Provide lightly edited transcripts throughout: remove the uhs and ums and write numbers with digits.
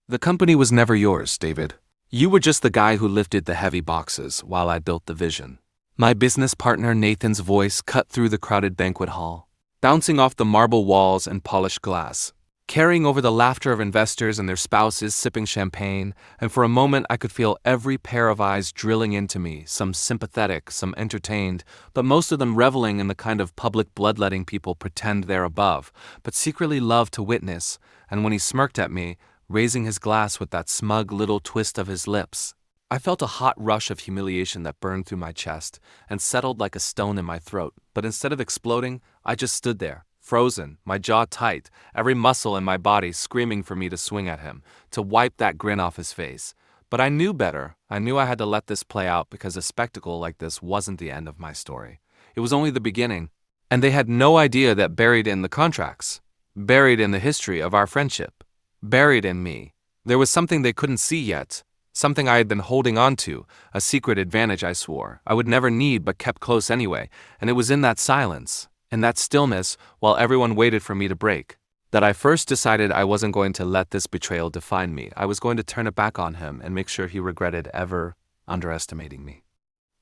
The company was never yours, David. You were just the guy who lifted the heavy boxes while I built the vision. My business partner Nathan's voice cut through the crowded banquet hall, bouncing off the marble walls and polished glass, carrying over the laughter of investors and their spouses sipping champagne, and for a moment I could feel every pair of eyes drilling into me, some sympathetic, some entertained, but most of them reveling in the kind of public bloodletting people pretend they're above, but secretly love to witness. And when he smirked at me, raising his glass with that smug little twist of his lips, I felt a hot rush of humiliation that burned through my chest and settled like a stone in my throat. But instead of exploding, I just stood there, frozen, my jaw tight, every muscle in my body screaming for me to swing at him, to wipe that grin off his face. But I knew better. I knew I had to let this play out because a spectacle like this wasn't the end of my story. It was only the beginning, and they had no idea that buried in the contracts, buried in the history of our friendship, buried in me, there was something they couldn't see yet, something I had been holding on to, a secret advantage I swore I would never need but kept close anyway, and it was in that silence, in that stillness, while everyone waited for me to break, that I first decided I wasn't going to let this betrayal define me. I was going to turn it back on him and make sure he regretted ever underestimating me.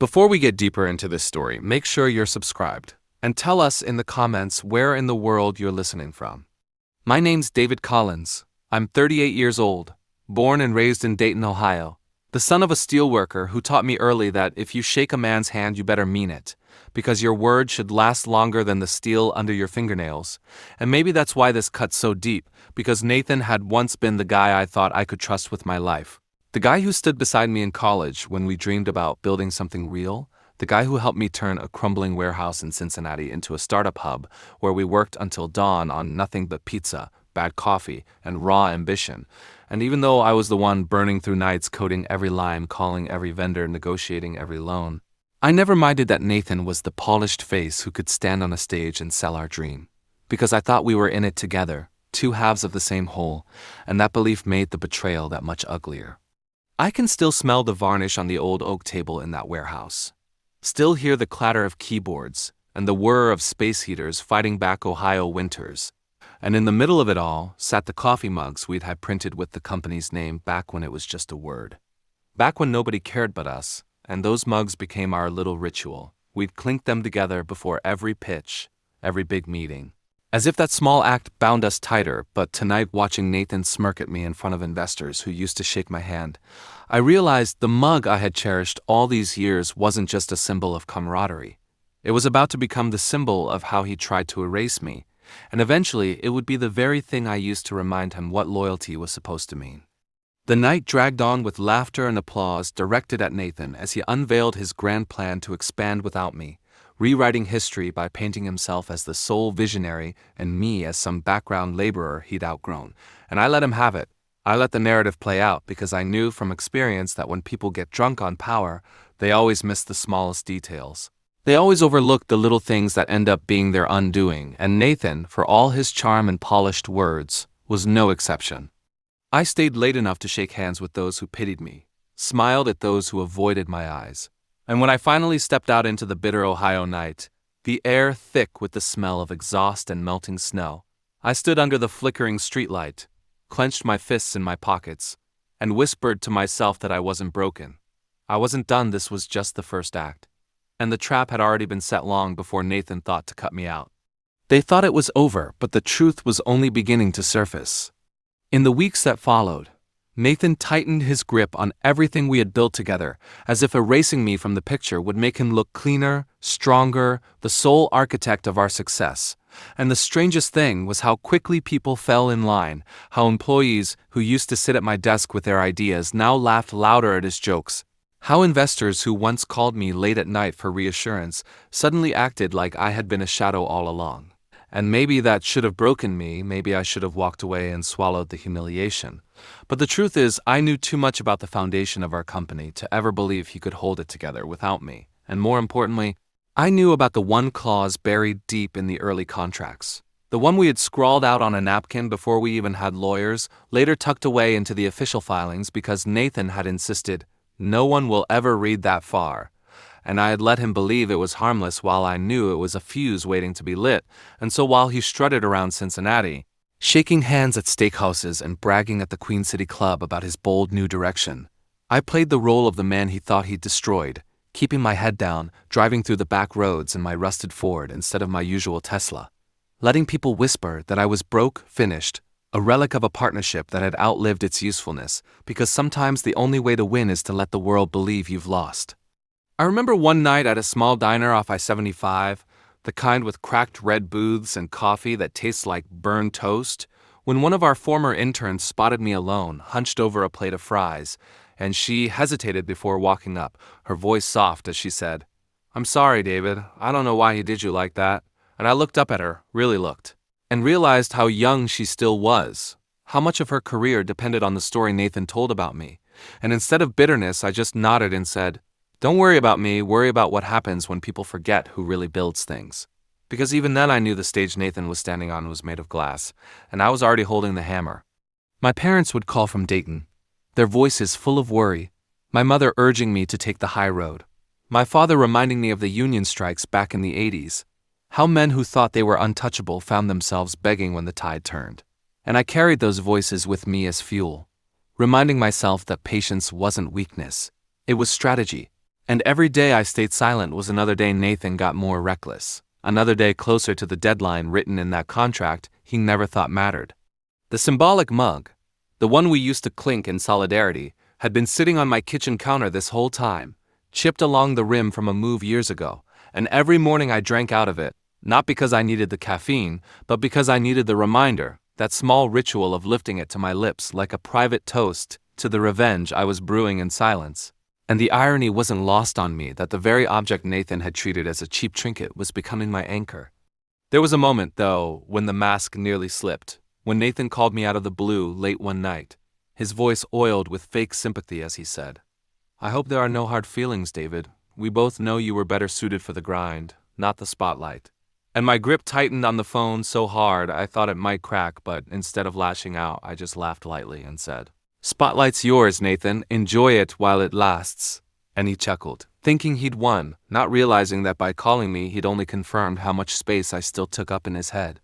Before we get deeper into this story, make sure you're subscribed, and tell us in the comments where in the world you're listening from. My name's David Collins. I'm 38 years old, born and raised in Dayton, Ohio, the son of a steelworker who taught me early that if you shake a man's hand, you better mean it, because your word should last longer than the steel under your fingernails. And maybe that's why this cuts so deep, because Nathan had once been the guy I thought I could trust with my life. The guy who stood beside me in college when we dreamed about building something real. The guy who helped me turn a crumbling warehouse in Cincinnati into a startup hub where we worked until dawn on nothing but pizza, bad coffee, and raw ambition. And even though I was the one burning through nights coding every line, calling every vendor, negotiating every loan, I never minded that Nathan was the polished face who could stand on a stage and sell our dream. Because I thought we were in it together, two halves of the same whole, and that belief made the betrayal that much uglier. I can still smell the varnish on the old oak table in that warehouse. Still hear the clatter of keyboards and the whir of space heaters fighting back Ohio winters. And in the middle of it all sat the coffee mugs we'd had printed with the company's name back when it was just a word. Back when nobody cared but us, and those mugs became our little ritual. We'd clink them together before every pitch, every big meeting. As if that small act bound us tighter, but tonight watching Nathan smirk at me in front of investors who used to shake my hand, I realized the mug I had cherished all these years wasn't just a symbol of camaraderie. It was about to become the symbol of how he tried to erase me. And eventually, it would be the very thing I used to remind him what loyalty was supposed to mean. The night dragged on with laughter and applause directed at Nathan as he unveiled his grand plan to expand without me, rewriting history by painting himself as the sole visionary and me as some background laborer he'd outgrown. And I let him have it. I let the narrative play out because I knew from experience that when people get drunk on power, they always miss the smallest details. They always overlook the little things that end up being their undoing, and Nathan, for all his charm and polished words, was no exception. I stayed late enough to shake hands with those who pitied me, smiled at those who avoided my eyes. And when I finally stepped out into the bitter Ohio night, the air thick with the smell of exhaust and melting snow, I stood under the flickering streetlight, clenched my fists in my pockets, and whispered to myself that I wasn't broken. I wasn't done. This was just the first act. And the trap had already been set long before Nathan thought to cut me out. They thought it was over, but the truth was only beginning to surface. In the weeks that followed, Nathan tightened his grip on everything we had built together, as if erasing me from the picture would make him look cleaner, stronger, the sole architect of our success. And the strangest thing was how quickly people fell in line, how employees who used to sit at my desk with their ideas now laughed louder at his jokes. How investors who once called me late at night for reassurance suddenly acted like I had been a shadow all along. And maybe that should have broken me, maybe I should have walked away and swallowed the humiliation. But the truth is, I knew too much about the foundation of our company to ever believe he could hold it together without me. And more importantly, I knew about the one clause buried deep in the early contracts. The one we had scrawled out on a napkin before we even had lawyers, later tucked away into the official filings because Nathan had insisted, "No one will ever read that far." And I had let him believe it was harmless while I knew it was a fuse waiting to be lit. And so while he strutted around Cincinnati, shaking hands at steakhouses and bragging at the Queen City Club about his bold new direction. I played the role of the man he thought he'd destroyed, keeping my head down, driving through the back roads in my rusted Ford instead of my usual Tesla. Letting people whisper that I was broke, finished, a relic of a partnership that had outlived its usefulness, because sometimes the only way to win is to let the world believe you've lost. I remember one night at a small diner off I-75, the kind with cracked red booths and coffee that tastes like burned toast, when one of our former interns spotted me alone, hunched over a plate of fries, and she hesitated before walking up, her voice soft as she said, "I'm sorry, David, I don't know why he did you like that." And I looked up at her, really looked, and realized how young she still was, how much of her career depended on the story Nathan told about me. And instead of bitterness, I just nodded and said, "Don't worry about me, worry about what happens when people forget who really builds things." Because even then I knew the stage Nathan was standing on was made of glass, and I was already holding the hammer. My parents would call from Dayton, their voices full of worry, my mother urging me to take the high road, my father reminding me of the union strikes back in the 80s, how men who thought they were untouchable found themselves begging when the tide turned. And I carried those voices with me as fuel, reminding myself that patience wasn't weakness, it was strategy. And every day I stayed silent was another day Nathan got more reckless, another day closer to the deadline written in that contract he never thought mattered. The symbolic mug, the one we used to clink in solidarity, had been sitting on my kitchen counter this whole time, chipped along the rim from a move years ago, and every morning I drank out of it, not because I needed the caffeine, but because I needed the reminder, that small ritual of lifting it to my lips like a private toast to the revenge I was brewing in silence. And the irony wasn't lost on me that the very object Nathan had treated as a cheap trinket was becoming my anchor. There was a moment, though, when the mask nearly slipped, when Nathan called me out of the blue late one night, his voice oiled with fake sympathy as he said, "I hope there are no hard feelings, David. We both know you were better suited for the grind, not the spotlight." And my grip tightened on the phone so hard I thought it might crack, but instead of lashing out, I just laughed lightly and said, "Spotlight's yours, Nathan. Enjoy it while it lasts." And he chuckled, thinking he'd won, not realizing that by calling me he'd only confirmed how much space I still took up in his head.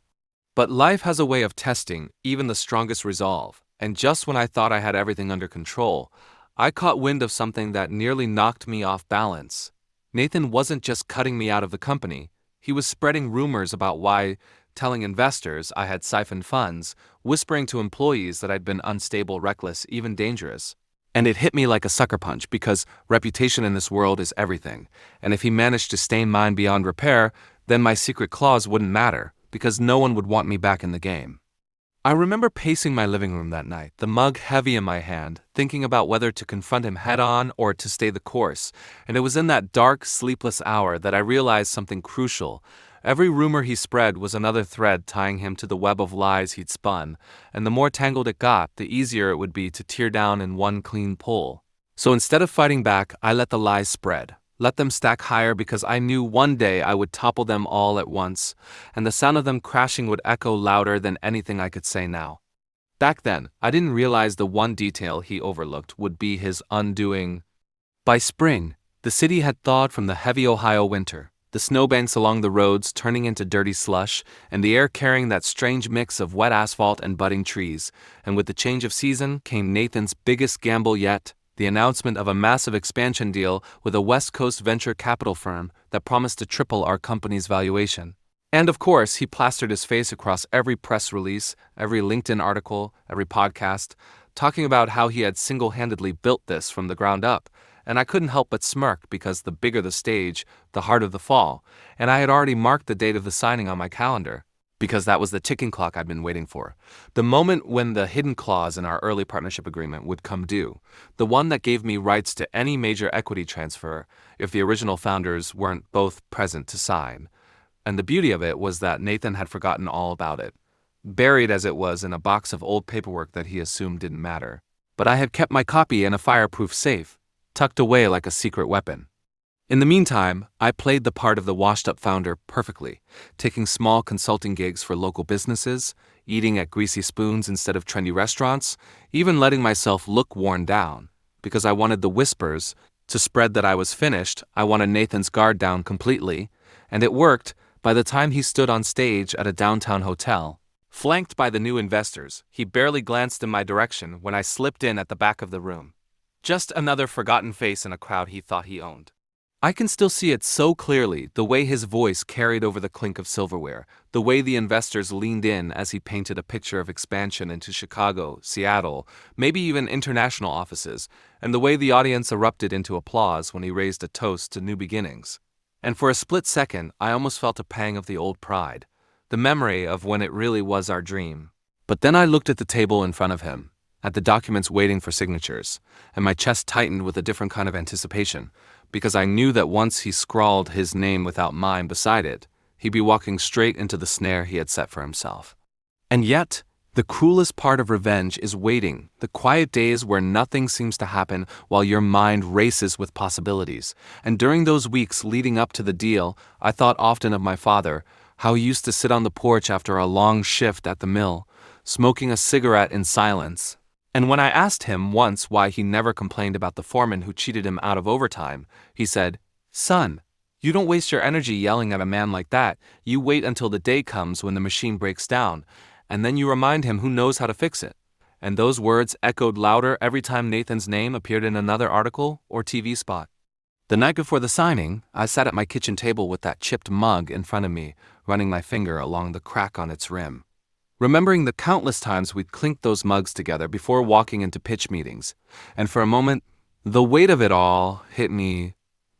But life has a way of testing even the strongest resolve, and just when I thought I had everything under control, I caught wind of something that nearly knocked me off balance. Nathan wasn't just cutting me out of the company. He was spreading rumors about why, telling investors I had siphoned funds, whispering to employees that I'd been unstable, reckless, even dangerous. And it hit me like a sucker punch because reputation in this world is everything, and if he managed to stain mine beyond repair, then my secret clause wouldn't matter, because no one would want me back in the game. I remember pacing my living room that night, the mug heavy in my hand, thinking about whether to confront him head-on or to stay the course, and it was in that dark, sleepless hour that I realized something crucial. Every rumor he spread was another thread tying him to the web of lies he'd spun, and the more tangled it got, the easier it would be to tear down in one clean pull. So instead of fighting back, I let the lies spread. Let them stack higher because I knew one day I would topple them all at once, and the sound of them crashing would echo louder than anything I could say now. Back then, I didn't realize the one detail he overlooked would be his undoing. By spring, the city had thawed from the heavy Ohio winter, the snowbanks along the roads turning into dirty slush, and the air carrying that strange mix of wet asphalt and budding trees, and with the change of season came Nathan's biggest gamble yet, the announcement of a massive expansion deal with a West Coast venture capital firm that promised to triple our company's valuation. And of course, he plastered his face across every press release, every LinkedIn article, every podcast, talking about how he had single-handedly built this from the ground up. And I couldn't help but smirk because the bigger the stage, the harder the fall, and I had already marked the date of the signing on my calendar, because that was the ticking clock I'd been waiting for. The moment when the hidden clause in our early partnership agreement would come due, the one that gave me rights to any major equity transfer if the original founders weren't both present to sign. And the beauty of it was that Nathan had forgotten all about it, buried as it was in a box of old paperwork that he assumed didn't matter. But I had kept my copy in a fireproof safe, tucked away like a secret weapon. In the meantime, I played the part of the washed-up founder perfectly, taking small consulting gigs for local businesses, eating at greasy spoons instead of trendy restaurants, even letting myself look worn down, because I wanted the whispers to spread that I was finished. I wanted Nathan's guard down completely, and it worked. By the time he stood on stage at a downtown hotel, Flanked by the new investors, he barely glanced in my direction when I slipped in at the back of the room. Just another forgotten face in a crowd he thought he owned. I can still see it so clearly, the way his voice carried over the clink of silverware, the way the investors leaned in as he painted a picture of expansion into Chicago, Seattle, maybe even international offices, and the way the audience erupted into applause when he raised a toast to new beginnings. And for a split second, I almost felt a pang of the old pride, the memory of when it really was our dream. But then I looked at the table in front of him, at the documents waiting for signatures, and my chest tightened with a different kind of anticipation, because I knew that once he scrawled his name without mine beside it, he'd be walking straight into the snare he had set for himself. And yet, the cruelest part of revenge is waiting, the quiet days where nothing seems to happen while your mind races with possibilities. And during those weeks leading up to the deal, I thought often of my father, how he used to sit on the porch after a long shift at the mill, smoking a cigarette in silence. And when I asked him once why he never complained about the foreman who cheated him out of overtime, he said, "Son, you don't waste your energy yelling at a man like that. You wait until the day comes when the machine breaks down, and then you remind him who knows how to fix it." And those words echoed louder every time Nathan's name appeared in another article or TV spot. The night before the signing, I sat at my kitchen table with that chipped mug in front of me, running my finger along the crack on its rim, remembering the countless times we'd clinked those mugs together before walking into pitch meetings. And for a moment, the weight of it all hit me.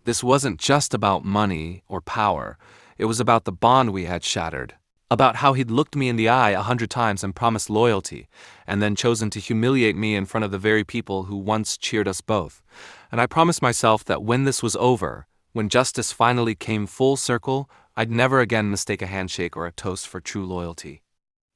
This wasn't just about money or power. It was about the bond we had shattered, about how he'd looked me in the eye 100 times and promised loyalty, and then chosen to humiliate me in front of the very people who once cheered us both. And I promised myself that when this was over, when justice finally came full circle, I'd never again mistake a handshake or a toast for true loyalty.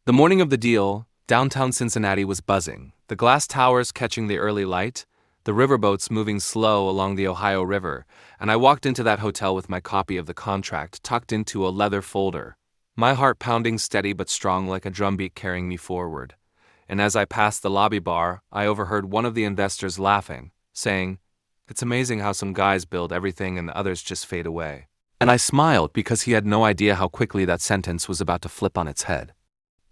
The morning of the deal, downtown Cincinnati was buzzing, the glass towers catching the early light, the riverboats moving slow along the Ohio River, and I walked into that hotel with my copy of the contract tucked into a leather folder, my heart pounding steady but strong like a drumbeat carrying me forward. And as I passed the lobby bar, I overheard one of the investors laughing, saying, "It's amazing how some guys build everything and others just fade away." And I smiled because he had no idea how quickly that sentence was about to flip on its head.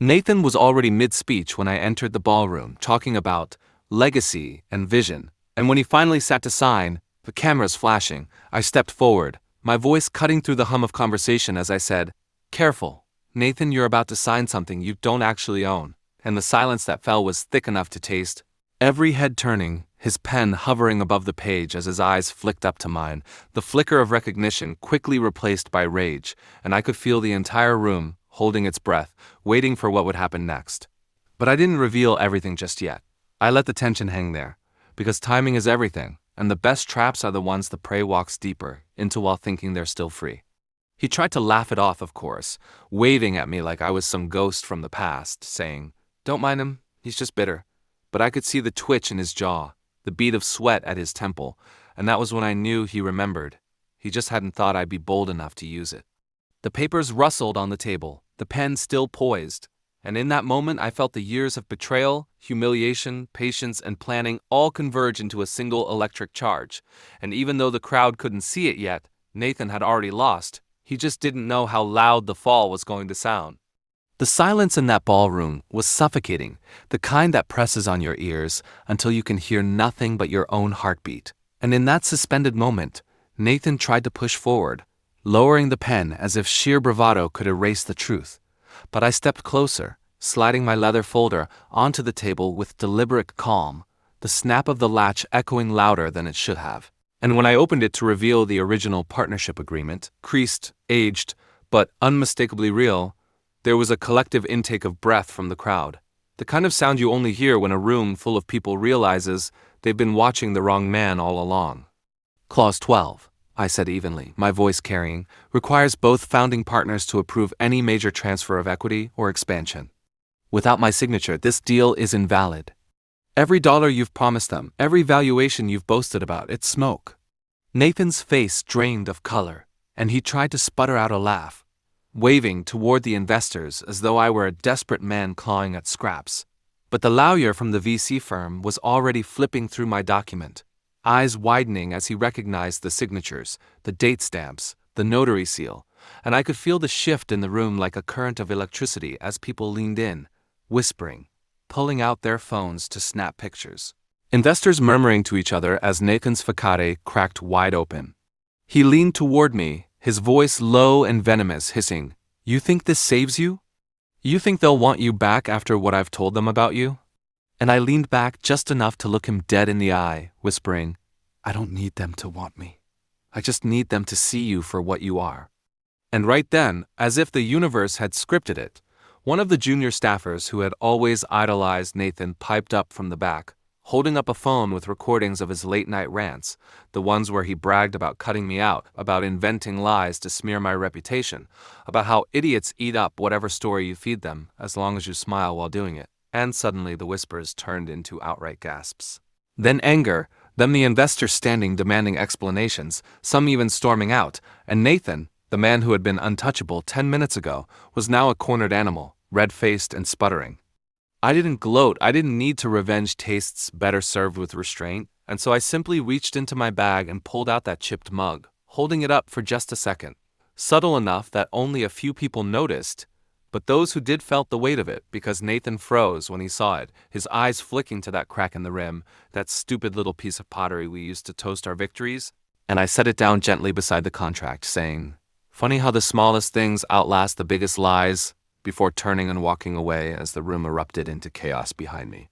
Nathan was already mid-speech when I entered the ballroom, talking about legacy and vision, and when he finally sat to sign, the cameras flashing, I stepped forward, my voice cutting through the hum of conversation as I said, "Careful, Nathan, you're about to sign something you don't actually own." And the silence that fell was thick enough to taste. Every head turning, his pen hovering above the page as his eyes flicked up to mine, the flicker of recognition quickly replaced by rage, and I could feel the entire room holding its breath, waiting for what would happen next. But I didn't reveal everything just yet. I let the tension hang there, because timing is everything, and the best traps are the ones the prey walks deeper into while thinking they're still free. He tried to laugh it off, of course, waving at me like I was some ghost from the past, saying, "Don't mind him, he's just bitter." But I could see the twitch in his jaw, the bead of sweat at his temple, and that was when I knew he remembered. He just hadn't thought I'd be bold enough to use it. The papers rustled on the table, the pen still poised, and in that moment I felt the years of betrayal, humiliation, patience, and planning all converge into a single electric charge. And even though the crowd couldn't see it yet, Nathan had already lost. He just didn't know how loud the fall was going to sound. The silence in that ballroom was suffocating, the kind that presses on your ears until you can hear nothing but your own heartbeat. And in that suspended moment, Nathan tried to push forward, lowering the pen as if sheer bravado could erase the truth. But I stepped closer, sliding my leather folder onto the table with deliberate calm, the snap of the latch echoing louder than it should have. And when I opened it to reveal the original partnership agreement, creased, aged, but unmistakably real, there was a collective intake of breath from the crowd, the kind of sound you only hear when a room full of people realizes they've been watching the wrong man all along. Clause 12. I said evenly, my voice carrying, requires both founding partners to approve any major transfer of equity or expansion. Without my signature, this deal is invalid. Every dollar you've promised them, every valuation you've boasted about, it's smoke. Nathan's face drained of color, and he tried to sputter out a laugh, waving toward the investors as though I were a desperate man clawing at scraps. But the lawyer from the VC firm was already flipping through my document, eyes widening as he recognized the signatures, the date stamps, the notary seal, and I could feel the shift in the room like a current of electricity as people leaned in, whispering, pulling out their phones to snap pictures. Investors murmuring to each other as Nathan's facade cracked wide open. He leaned toward me, his voice low and venomous, hissing, "You think this saves you? You think they'll want you back after what I've told them about you?" And I leaned back just enough to look him dead in the eye, whispering, "I don't need them to want me. I just need them to see you for what you are." And right then, as if the universe had scripted it, one of the junior staffers who had always idolized Nathan piped up from the back, holding up a phone with recordings of his late-night rants, the ones where he bragged about cutting me out, about inventing lies to smear my reputation, about how idiots eat up whatever story you feed them, as long as you smile while doing it. And suddenly the whispers turned into outright gasps. Then anger, then the investors standing demanding explanations, some even storming out, and Nathan, the man who had been untouchable 10 minutes ago, was now a cornered animal, red-faced and sputtering. I didn't gloat, I didn't need to revenge tastes better served with restraint, and so I simply reached into my bag and pulled out that chipped mug, holding it up for just a second. Subtle enough that only a few people noticed, but those who did felt the weight of it because Nathan froze when he saw it, his eyes flicking to that crack in the rim, that stupid little piece of pottery we used to toast our victories, and I set it down gently beside the contract, saying, "Funny how the smallest things outlast the biggest lies," before turning and walking away as the room erupted into chaos behind me.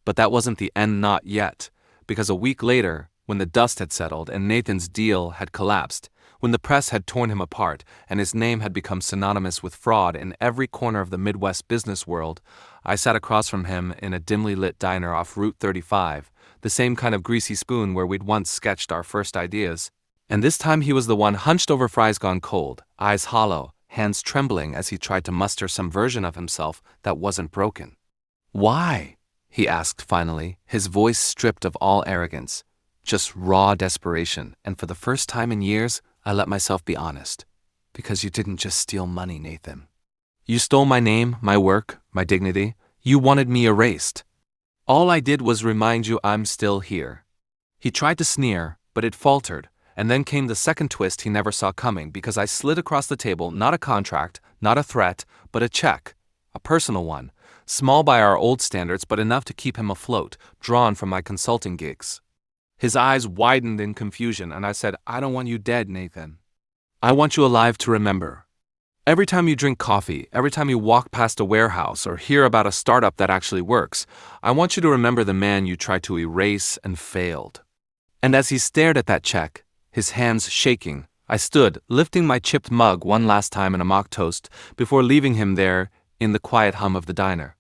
But that wasn't the end, not yet, because a week later, when the dust had settled and Nathan's deal had collapsed, when the press had torn him apart and his name had become synonymous with fraud in every corner of the Midwest business world, I sat across from him in a dimly lit diner off Route 35, the same kind of greasy spoon where we'd once sketched our first ideas. And this time he was the one hunched over fries gone cold, eyes hollow, hands trembling as he tried to muster some version of himself that wasn't broken. "Why?" he asked finally, his voice stripped of all arrogance, just raw desperation, and for the first time in years, I let myself be honest. "Because you didn't just steal money, Nathan. You stole my name, my work, my dignity. You wanted me erased. All I did was remind you I'm still here." He tried to sneer, but it faltered, and then came the second twist he never saw coming because I slid across the table not a contract, not a threat, but a check, a personal one, small by our old standards but enough to keep him afloat, drawn from my consulting gigs. His eyes widened in confusion, and I said, "I don't want you dead, Nathan. I want you alive to remember. Every time you drink coffee, every time you walk past a warehouse or hear about a startup that actually works, I want you to remember the man you tried to erase and failed." And as he stared at that check, his hands shaking, I stood, lifting my chipped mug one last time in a mock toast before leaving him there in the quiet hum of the diner.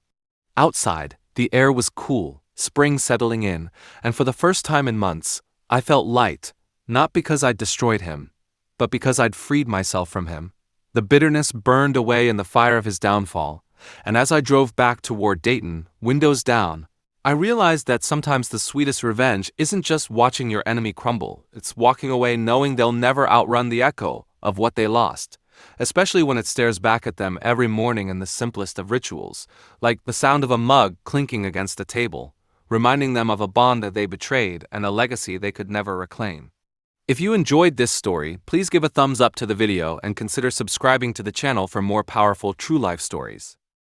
Outside, the air was cool, spring settling in, and for the first time in months, I felt light, not because I'd destroyed him, but because I'd freed myself from him. The bitterness burned away in the fire of his downfall, and as I drove back toward Dayton, windows down, I realized that sometimes the sweetest revenge isn't just watching your enemy crumble, it's walking away knowing they'll never outrun the echo of what they lost, especially when it stares back at them every morning in the simplest of rituals, like the sound of a mug clinking against a table, reminding them of a bond that they betrayed and a legacy they could never reclaim. If you enjoyed this story, please give a thumbs up to the video and consider subscribing to the channel for more powerful true life stories.